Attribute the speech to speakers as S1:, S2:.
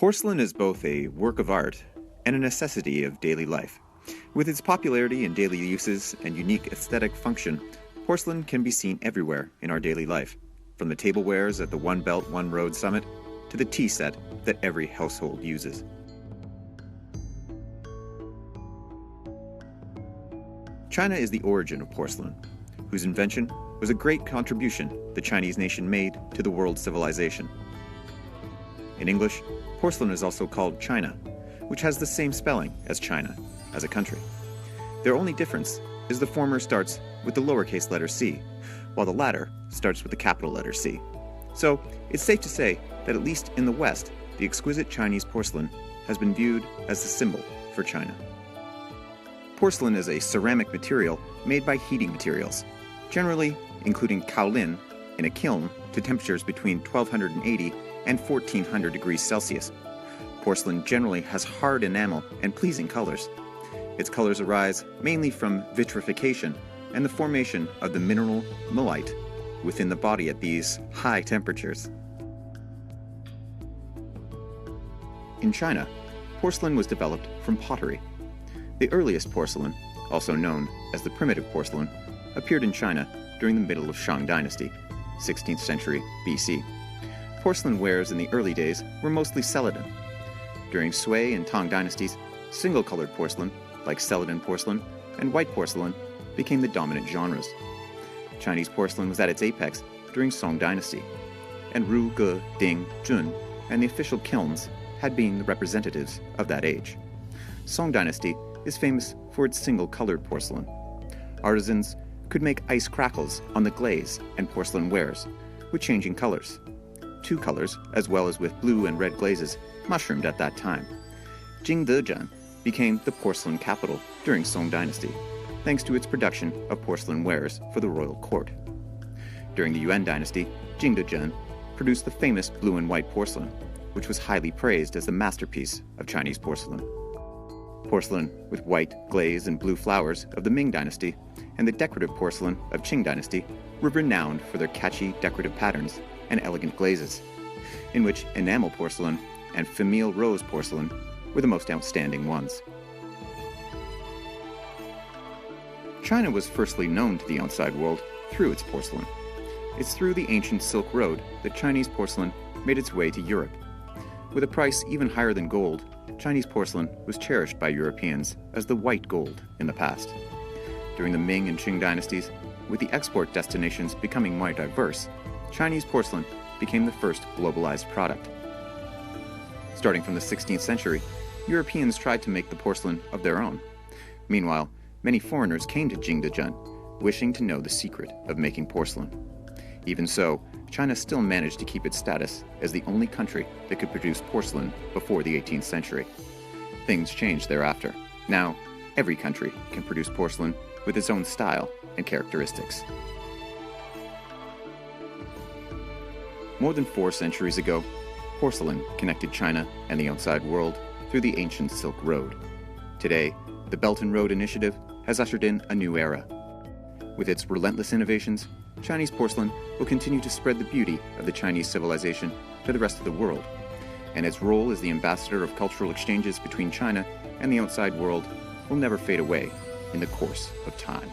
S1: Porcelain is both a work of art and a necessity of daily life. With its popularity in daily uses and unique aesthetic function, porcelain can be seen everywhere in our daily life, from the tablewares at the One Belt, One Road summit to the tea set that every household uses. China is the origin of porcelain, whose invention was a great contribution the Chinese nation made to the world's civilization. In English, porcelain is also called China, which has the same spelling as China, as a country. Their only difference is the former starts with the lowercase letter c, while the latter starts with the capital letter C. So, it's safe to say that at least in the West, the exquisite Chinese porcelain has been viewed as the symbol for China. Porcelain is a ceramic material made by heating materials, generally including kaolin in a kiln to temperatures between 1280 and 1400 degrees Celsius. Porcelain generally has hard enamel and pleasing colors. Its colors arise mainly from vitrification and the formation of the mineral mullite within the body at these high temperatures. In China, porcelain was developed from pottery. The earliest porcelain, also known as the primitive porcelain, appeared in China during the middle of Shang Dynasty, 16th century BC. Porcelain wares in the early days were mostly celadon. During Sui and Tang dynasties, single-colored porcelain, like celadon porcelain, and white porcelain became the dominant genres. Chinese porcelain was at its apex during Song Dynasty, and Ru, Ge, Ding, Jun, and the official kilns had been the representatives of that age. Song Dynasty is famous for its single-colored porcelain. Artisans could make ice crackles on the glaze and porcelain wares, with changing colors. Two colors, as well as with blue and red glazes, mushroomed at that time. Jingdezhen became the porcelain capital during Song Dynasty, thanks to its production of porcelain wares for the royal court. During the Yuan Dynasty, Jingdezhen produced the famous blue and white porcelain, which was highly praised as the masterpiece of Chinese porcelain. Porcelain with white, glaze, and blue flowers of the Ming Dynasty and the decorative porcelain of Qing Dynasty were renowned for their catchy decorative patterns and elegant glazes, in which enamel porcelain and famille rose porcelain were the most outstanding ones. China was firstly known to the outside world through its porcelain. It's through the ancient Silk Road that Chinese porcelain made its way to Europe. With a price even higher than gold, Chinese porcelain was cherished by Europeans as the white gold in the past. During the Ming and Qing dynasties, with the export destinations becoming more diverse, Chinese porcelain became the first globalized product. Starting from the 16th century, Europeans tried to make the porcelain of their own. Meanwhile, many foreigners came to Jingdezhen, wishing to know the secret of making porcelain. Even so, China still managed to keep its status as the only country that could produce porcelain before the 18th century. Things changed thereafter. Now, every country can produce porcelain with its own style and characteristics. More than 4 centuries ago, porcelain connected China and the outside world through the ancient Silk Road. Today, the Belt and Road Initiative has ushered in a new era. With its relentless innovations, Chinese porcelain will continue to spread the beauty of the Chinese civilization to the rest of the world, and its role as the ambassador of cultural exchanges between China and the outside world will never fade away in the course of time.